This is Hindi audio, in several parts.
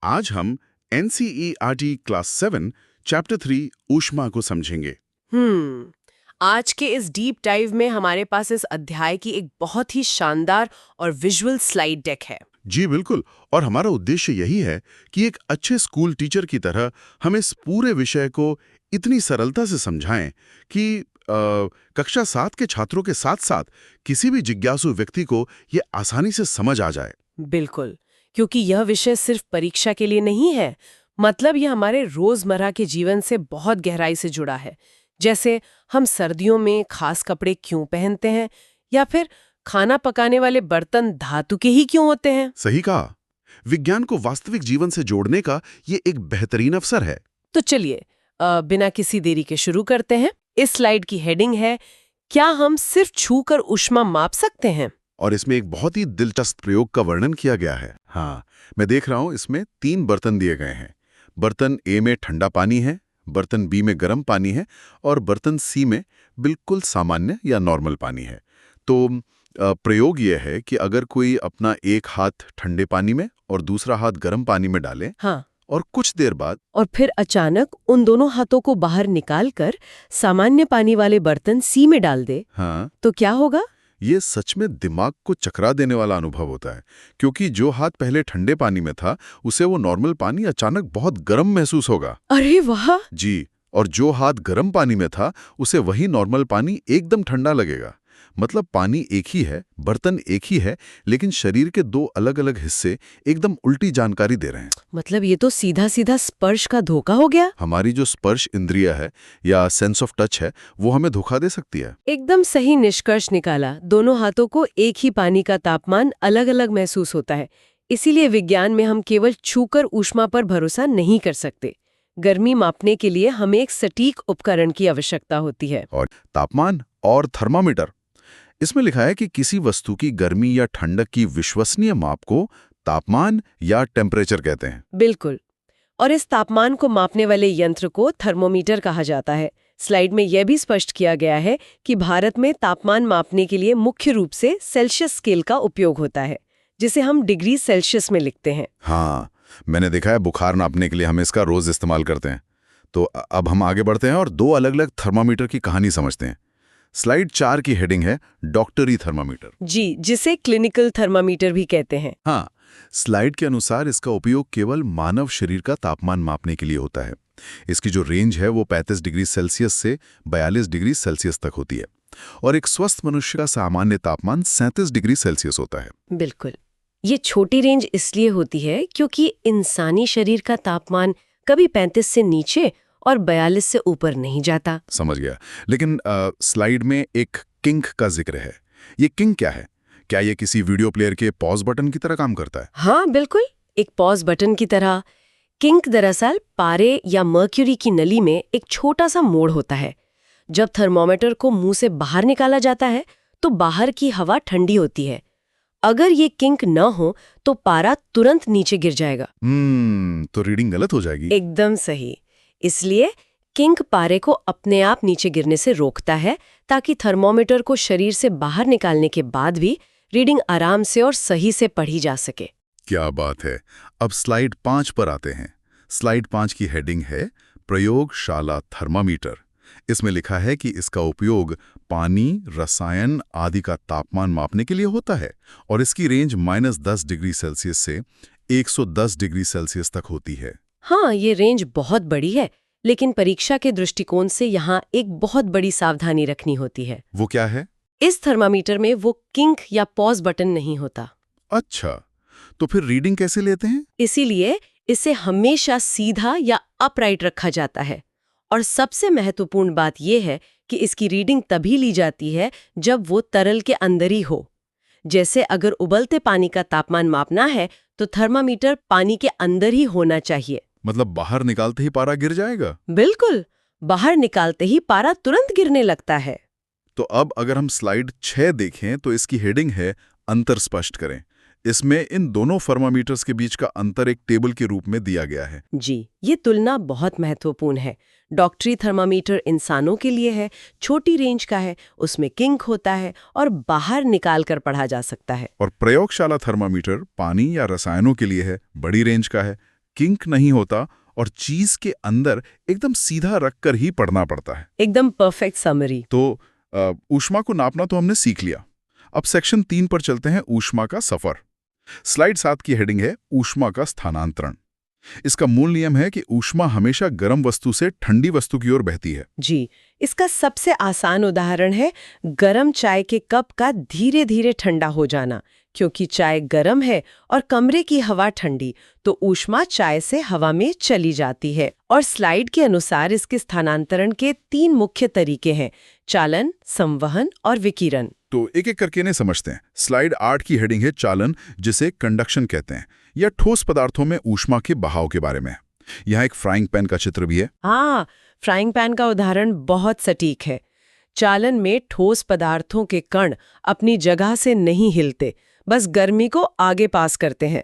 आज हम एनसीईआरटी क्लास 7 चैप्टर 3 ऊष्मा को समझेंगे। आज के इस डीप डाइव में हमारे पास इस अध्याय की एक बहुत ही शानदार और विजुअल स्लाइड डेक है। जी बिल्कुल, और हमारा उद्देश्य यही है कि एक अच्छे स्कूल टीचर की तरह हम इस पूरे विषय को इतनी सरलता से समझाएं कि कक्षा 7 के छात्रों के साथ साथ किसी भी जिज्ञासु व्यक्ति को ये आसानी से समझ आ जाए। बिल्कुल, क्योंकि यह विषय सिर्फ परीक्षा के लिए नहीं है, मतलब यह हमारे रोजमर्रा के जीवन से बहुत गहराई से जुड़ा है। जैसे हम सर्दियों में खास कपड़े क्यों पहनते हैं, या फिर खाना पकाने वाले बर्तन धातु के ही क्यों होते हैं। सही कहा। विज्ञान को वास्तविक जीवन से जोड़ने का ये एक बेहतरीन अवसर है। तो चलिए बिना किसी देरी के शुरू करते हैं। इस स्लाइड की हेडिंग है, क्या हम सिर्फ छूकर ऊष्मा माप सकते हैं? और इसमें एक बहुत ही दिलचस्प प्रयोग का वर्णन किया गया है। हाँ, मैं देख रहा हूं इसमें 3 बर्तन दिए गए हैं। बर्तन ए में ठंडा पानी है, बर्तन बी में गर्म पानी है और बर्तन सी में बिल्कुल सामान्य या नॉर्मल पानी है। तो प्रयोग यह है कि अगर कोई अपना एक हाथ ठंडे पानी में और दूसरा हाथ गर्म पानी में डाले, हाँ, और कुछ देर बाद और फिर अचानक उन दोनों हाथों को बाहर निकालकर सामान्य पानी वाले बर्तन सी में डाल दे, हाँ, तो क्या होगा? ये सच में दिमाग को चकरा देने वाला अनुभव होता है, क्योंकि जो हाथ पहले ठंडे पानी में था उसे वो नॉर्मल पानी अचानक बहुत गर्म महसूस होगा। अरे वाह! जी, और जो हाथ गर्म पानी में था उसे वही नॉर्मल पानी एकदम ठंडा लगेगा। मतलब पानी एक ही है, बर्तन एक ही है, लेकिन शरीर के 2 अलग-अलग हिस्से एकदम उल्टी जानकारी दे रहे हैं। मतलब ये तो सीधा सीधा स्पर्श का धोखा हो गया। हमारी जो स्पर्श इंद्रिय है या सेंस ऑफ टच है, वो हमें धोखा दे सकती है। एकदम सही निष्कर्ष निकाला। दोनों हाथों को एक ही पानी का तापमान अलग अलग महसूस होता है। इसीलिए विज्ञान में हम केवल छूकर ऊष्मा पर भरोसा नहीं कर सकते। गर्मी मापने के लिए हमें एक सटीक उपकरण की आवश्यकता होती है। और तापमान और थर्मामीटर, इसमें लिखा है कि किसी वस्तु की गर्मी या ठंडक की विश्वसनीय माप को तापमान या टेम्परेचर कहते हैं। बिल्कुल, और इस तापमान को मापने वाले यंत्र को थर्मोमीटर कहा जाता है। स्लाइड में यह भी स्पष्ट किया गया है कि भारत में तापमान मापने के लिए मुख्य रूप से सेल्सियस स्केल का उपयोग होता है, जिसे हम डिग्री सेल्सियस में लिखते हैं। हाँ, मैंने देखा है बुखार नापने के लिए हम इसका रोज इस्तेमाल करते हैं। तो अब हम आगे बढ़ते हैं और 2 अलग-अलग थर्मामीटर की कहानी समझते हैं। स्लाइड 4 की हेडिंग है डॉक्टरी थर्मामीटर। जी, जिसे क्लिनिकल थर्मामीटर भी कहते हैं। हाँ, स्लाइड के अनुसार इसका उपयोग केवल मानव शरीर का तापमान मापने के लिए होता है। इसकी जो रेंज है वो 35 डिग्री सेल्सियस से 42 डिग्री सेल्सियस तक होती है, और एक स्वस्थ मनुष्य का सामान्य तापमान 37 डिग्री सेल्सियस होता है। बिल्कुल, ये छोटी रेंज इसलिए होती है क्योंकि इंसानी शरीर का तापमान कभी 35 से नीचे और 42 से ऊपर नहीं जाता। समझ गया। लेकिन स्लाइड में एक किंक का जिक्र है। ये किंक क्या है? क्या ये किसी वीडियो प्लेयर के पॉज बटन की तरह काम करता है? हाँ बिल्कुल, एक पॉज बटन की तरह। किंक दरअसल पारे या मर्क्यूरी की नली में एक छोटा सा मोड़ होता है। जब थर्मोमीटर को मुंह से बाहर निकाला जाता है तो बाहर की हवा ठंडी होती है। अगर ये किंक न हो तो पारा तुरंत नीचे गिर जाएगा। तो रीडिंग गलत हो जाएगी। एकदम सही। इसलिए किंक पारे को अपने आप नीचे गिरने से रोकता है, ताकि थर्मोमीटर को शरीर से बाहर निकालने के बाद भी रीडिंग आराम से और सही से पढ़ी जा सके। क्या बात है। अब स्लाइड 5 पर आते हैं। स्लाइड 5 की हेडिंग है प्रयोगशाला थर्मामीटर। इसमें लिखा है कि इसका उपयोग पानी, रसायन आदि का तापमान मापने के लिए होता है, और इसकी रेंज -10 डिग्री सेल्सियस से 110 डिग्री सेल्सियस तक होती है। हाँ, ये रेंज बहुत बड़ी है, लेकिन परीक्षा के दृष्टिकोण से यहाँ एक बहुत बड़ी सावधानी रखनी होती है। वो क्या है? इस थर्मामीटर में वो किंक या पॉज बटन नहीं होता। अच्छा, तो फिर रीडिंग कैसे लेते हैं? इसीलिए इसे हमेशा सीधा या अपराइट रखा जाता है। और सबसे महत्वपूर्ण बात यह है कि इसकी रीडिंग तभी ली जाती है जब वो तरल के अंदर ही हो। जैसे अगर उबलते पानी का तापमान मापना है तो थर्मामीटर पानी के अंदर ही होना चाहिए। मतलब बाहर निकालते ही पारा गिर जाएगा? बिल्कुल, बाहर निकालते ही पारा तुरंत गिरने लगता है। तो अब अगर हम स्लाइड 6 देखें तो इसकी हेडिंग है अंतर स्पष्ट करें। इसमें इन दोनों थर्मामीटर्स के बीच का अंतर एक टेबल के रूप में दिया गया है। जी, ये तुलना बहुत महत्वपूर्ण है। डॉक्टरी थर्मामीटर इंसानों के लिए है, छोटी रेंज का है, उसमें किंक होता है और बाहर निकाल कर पढ़ा जा सकता है। और प्रयोगशाला थर्मामीटर पानी या रसायनों के लिए है, बड़ी रेंज का है, किंक नहीं होता और चीज के अंदर एकदम सीधा रखकर ही पढ़ना पड़ता है। एकदम परफेक्ट समरी। तो ऊष्मा को नापना तो हमने सीख लिया। अब सेक्शन 3 पर चलते हैं, ऊष्मा का सफर। स्लाइड 7 की हेडिंग है ऊष्मा का स्थानांतरण। इसका मूल नियम है कि ऊष्मा हमेशा गर्म वस्तु से ठंडी वस्तु की ओर बहती है। जी, इसका सबसे आसान उदाहरण है गरम चाय के कप का धीरे धीरे ठंडा हो जाना। क्योंकि चाय गरम है और कमरे की हवा ठंडी, तो ऊष्मा चाय से हवा में चली जाती है। और स्लाइड के अनुसार इसके स्थानांतरण के 3 मुख्य तरीके हैं: चालन, संवहन और विकिरण। तो एक एक करके इन्हें समझते हैं। स्लाइड 8 की हेडिंग है चालन, जिसे कंडक्शन कहते हैं, या ठोस पदार्थों में ऊष्मा के बहाव के बारे में। यहाँ एक फ्राइंग पैन का चित्र भी है। हाँ, फ्राइंग पैन का उदाहरण बहुत सटीक है। चालन में ठोस पदार्थों के कण अपनी जगह से नहीं हिलते, बस गर्मी को आगे पास करते हैं।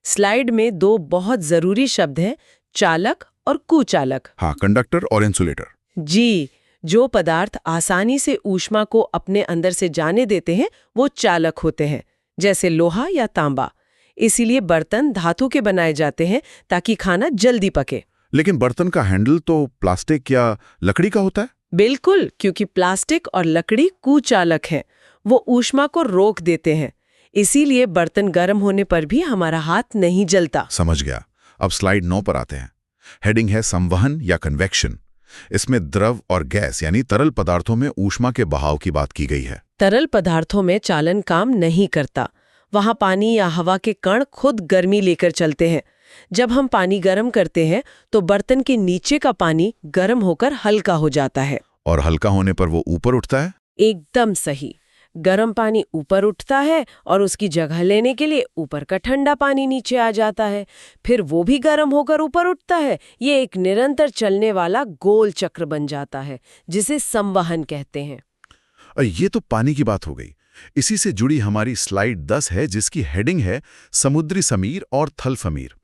स्लाइड में 2 बहुत जरूरी शब्द हैं, चालक और कुचालक। हाँ, कंडक्टर और इंसुलेटर। जी, जो पदार्थ आसानी से ऊष्मा को अपने अंदर से जाने देते हैं वो चालक होते हैं, जैसे लोहा या तांबा। इसीलिए बर्तन धातु के बनाए जाते हैं ताकि खाना जल्दी पके। लेकिन बर्तन का हैंडल तो प्लास्टिक या लकड़ी का होता है। बिल्कुल, क्योंकि प्लास्टिक और लकड़ी कुचालक हैं, वो ऊष्मा को रोक देते हैं। इसीलिए बर्तन गर्म होने पर भी हमारा हाथ नहीं जलता। समझ गया। अब स्लाइड 9 पर आते हैं। हेडिंग है संवहन या कन्वेक्शन। इसमें द्रव और गैस यानी तरल पदार्थों में ऊष्मा के बहाव की बात की गई है। तरल पदार्थों में चालन काम नहीं करता। वहां पानी या हवा के कण खुद गर्मी लेकर चलते हैं। जब हम पानी गर्म करते हैं तो बर्तन के नीचे का पानी गर्म होकर हल्का हो जाता है। और हल्का होने पर वो ऊपर उठता है। एकदम सही। गर्म पानी ऊपर उठता है और उसकी जगह लेने के लिए ऊपर का ठंडा पानी नीचे आ जाता है। फिर वो भी गर्म होकर ऊपर उठता है। ये एक निरंतर चलने वाला गोल चक्र बन जाता है, जिसे संवहन कहते हैं। ये तो पानी की बात हो गई। इसी से जुड़ी हमारी स्लाइड 10 है, जिसकी हेडिंग है समुद्री समीर और थल समीर।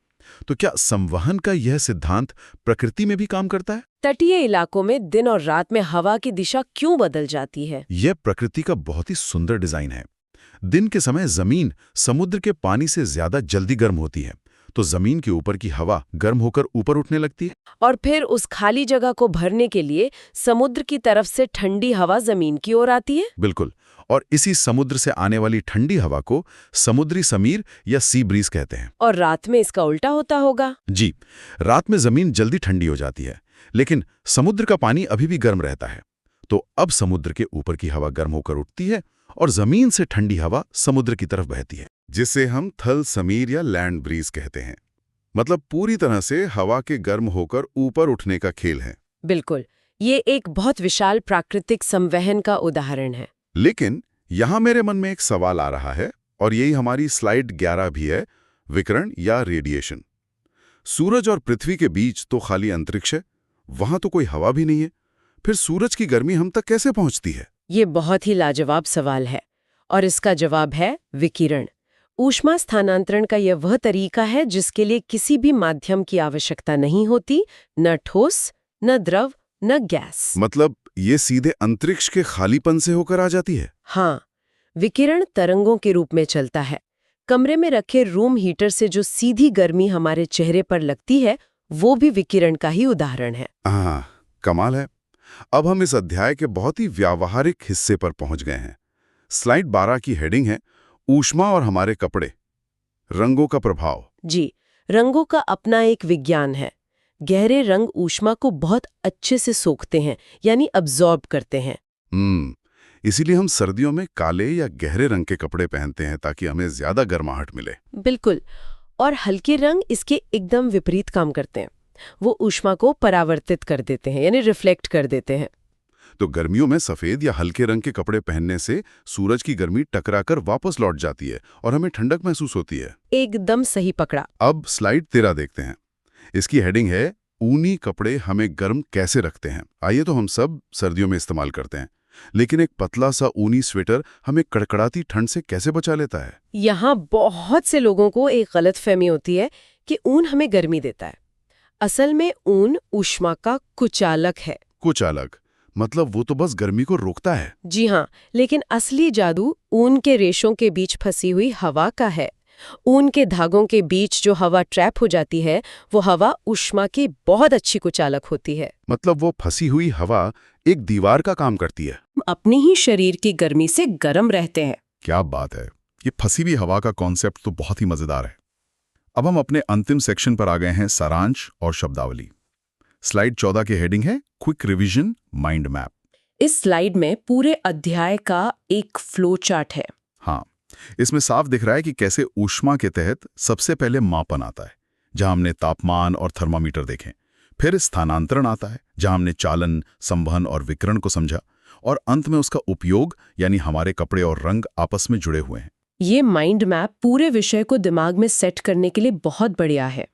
तो क्या संवहन का यह सिद्धांत प्रकृति में भी काम करता है? तटीय इलाकों में दिन और रात में हवा की दिशा क्यों बदल जाती है? यह प्रकृति का बहुत ही सुंदर डिजाइन है। दिन के समय जमीन समुद्र के पानी से ज्यादा जल्दी गर्म होती है, तो जमीन के ऊपर की हवा गर्म होकर ऊपर उठने लगती है। और फिर उस खाली जगह को भरने के लिए समुद्र की तरफ से ठंडी हवा जमीन की ओर आती है। बिल्कुल। और इसी समुद्र से आने वाली ठंडी हवा को समुद्री समीर या सी ब्रीज कहते हैं। और रात में इसका उल्टा होता होगा। जी, रात में जमीन जल्दी ठंडी हो जाती है, लेकिन समुद्र का पानी अभी भी गर्म रहता है। तो अब समुद्र के ऊपर की हवा गर्म होकर उठती है और जमीन से ठंडी हवा समुद्र की तरफ बहती है, जिसे हम थल समीर या लैंड ब्रीज कहते हैं। मतलब पूरी तरह से हवा के गर्म होकर ऊपर उठने का खेल है। बिल्कुल, ये एक बहुत विशाल प्राकृतिक संवहन का उदाहरण है। लेकिन यहां मेरे मन में एक सवाल आ रहा है, और यही हमारी स्लाइड 11 भी है, विकिरण या रेडिएशन। सूरज और पृथ्वी के बीच तो खाली अंतरिक्ष है, वहां तो कोई हवा भी नहीं है। फिर सूरज की गर्मी हम तक कैसे पहुंचती है? ये बहुत ही लाजवाब सवाल है, और इसका जवाब है विकिरण। ऊष्मा स्थानांतरण का यह वह तरीका है जिसके लिए किसी भी माध्यम की आवश्यकता नहीं होती, न ठोस, न द्रव, न गैस। मतलब ये सीधे अंतरिक्ष के खालीपन से होकर आ जाती है? हाँ, विकिरण तरंगों के रूप में चलता है। कमरे में रखे रूम हीटर से जो सीधी गर्मी हमारे चेहरे पर लगती है, वो भी विकिरण का ही उदाहरण है। हाँ, कमाल है। अब हम इस अध्याय के बहुत ही व्यावहारिक हिस्से पर पहुंच गए हैं। स्लाइड 12 की हेडिंग है ऊष्मा और हमारे कपड़े, रंगों का प्रभाव। जी, रंगों का अपना एक विज्ञान है। गहरे रंग ऊष्मा को बहुत अच्छे से सोखते हैं, यानी अब्जॉर्ब करते हैं। इसीलिए हम सर्दियों में काले या गहरे रंग के कपड़े पहनते हैं, ताकि हमें ज्यादा गर्माहट मिले। बिल्कुल। और हल्के रंग इसके एकदम विपरीत काम करते हैं। वो ऊष्मा को परावर्तित कर देते हैं, यानी रिफ्लेक्ट कर देते हैं। तो गर्मियों में सफेद या हल्के रंग के कपड़े पहनने से सूरज की गर्मी टकराकर वापस लौट जाती है और हमें ठंडक महसूस होती है। एकदम सही पकड़ा। अब स्लाइड 13 देखते हैं। इसकी हेडिंग है ऊनी कपड़े हमें गर्म कैसे रखते हैं। आइए, तो हम सब सर्दियों में इस्तेमाल करते हैं, लेकिन एक पतला सा ऊनी स्वेटर हमें कड़कड़ाती ठंड से कैसे बचा लेता है? यहाँ बहुत से लोगों को एक गलतफहमी होती है कि ऊन हमें गर्मी देता है। असल में ऊन ऊष्मा का कुचालक है। कुचालक मतलब वो तो बस गर्मी को रोकता है। जी हाँ, लेकिन असली जादू ऊन के रेशों के बीच फंसी हुई हवा का है। ऊन के धागों के बीच जो हवा ट्रैप हो जाती है वो हवा ऊष्मा की बहुत अच्छी कुचालक होती है। मतलब वो फंसी हुई हवा एक दीवार का काम करती है। अपनी ही शरीर की गर्मी से गर्म रहते हैं। क्या बात है, ये फंसी हुई हवा का कॉन्सेप्ट तो बहुत ही मजेदार है। अब हम अपने अंतिम सेक्शन पर आ गए हैं, सारांश और शब्दावली। स्लाइड 14 की हेडिंग है क्विक रिवीजन माइंड मैप। इस स्लाइड में पूरे अध्याय का एक फ्लो चार्ट है। हाँ, इसमें साफ दिख रहा है कि कैसे ऊष्मा के तहत सबसे पहले मापन आता है, जहां हमने तापमान और थर्मामीटर देखे। फिर स्थानांतरण आता है, जहां हमने चालन, संवहन और विकिरण को समझा। और अंत में उसका उपयोग, यानी हमारे कपड़े और रंग आपस में जुड़े हुए हैं। ये माइंड मैप पूरे विषय को दिमाग में सेट करने के लिए बहुत बढ़िया है।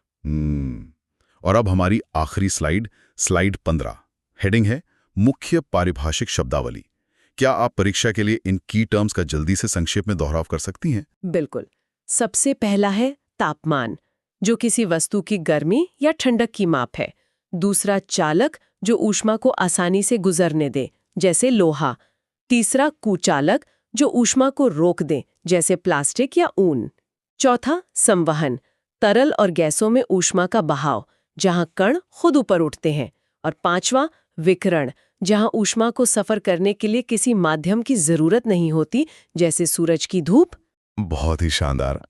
और अब हमारी आखिरी स्लाइड, स्लाइड 15। हेडिंग है मुख्य पारिभाषिक शब्दावली। क्या आप परीक्षा के लिए इन की टर्म्स का जल्दी से संक्षेप में दोहराव कर सकती हैं? बिल्कुल। सबसे पहला है तापमान, जो किसी वस्तु की गर्मी या ठंडक की माप है। दूसरा चालक, जो ऊष्मा को आसानी से गुजरने दे, जैसे लोहा। तीसरा कुचालक, जो ऊष्मा को रोक दे, जैसे प्लास्टिक या ऊन। चौथा संवहन, तरल और गैसों में ऊष्मा का बहाव, जहां कण खुद ऊपर उठते हैं। और पांचवा विकिरण, जहां ऊष्मा को सफर करने के लिए किसी माध्यम की जरूरत नहीं होती, जैसे सूरज की धूप। बहुत ही शानदार।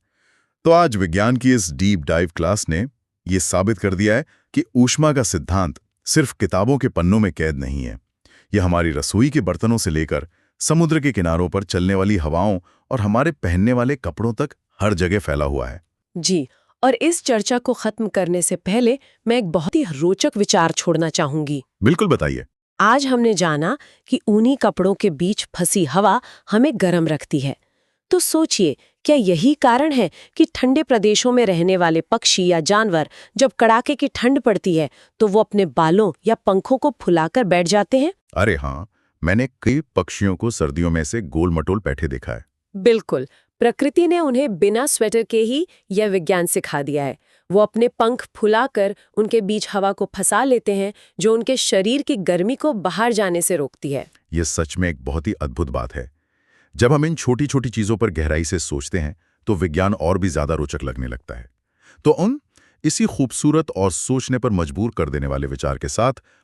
तो आज विज्ञान की इस डीप डाइव क्लास ने ये साबित कर दिया है कि ऊष्मा का सिद्धांत सिर्फ किताबों के पन्नों में कैद नहीं है। यह हमारी रसोई के बर्तनों से लेकर समुद्र के किनारों पर चलने वाली हवाओं और हमारे पहनने वाले कपड़ों तक हर जगह फैला हुआ है। जी, और इस चर्चा को खत्म करने से पहले मैं एक बहुत ही रोचक विचार छोड़ना चाहूंगी। बिल्कुल, बताइए। आज हमने जाना कि ऊनी कपड़ों के बीच फंसी हवा हमें गर्म रखती है। तो सोचिए, क्या यही कारण है कि ठंडे प्रदेशों में रहने वाले पक्षी या जानवर जब कड़ाके की ठंड पड़ती है तो वो अपने बालों या पंखों को फुलाकर बैठ जाते हैं? अरे हाँ, मैंने कई पक्षियों को सर्दियों में से गोल मटोल बैठे देखा है। बिल्कुल, प्रकृति ने उन्हें बिना स्वेटर के ही यह विज्ञान सिखा दिया है। वो अपने पंख फुलाकर उनके बीच हवा को फंसा लेते हैं, जो उनके शरीर की गर्मी को बाहर जाने से रोकती है। ये सच में एक बहुत ही अद्भुत बात है। जब हम इन छोटी छोटी चीजों पर गहराई से सोचते हैं तो विज्ञान और भी ज्यादा रोचक लगने लगता है। तो इसी खूबसूरत और सोचने पर मजबूर कर देने वाले विचार के साथ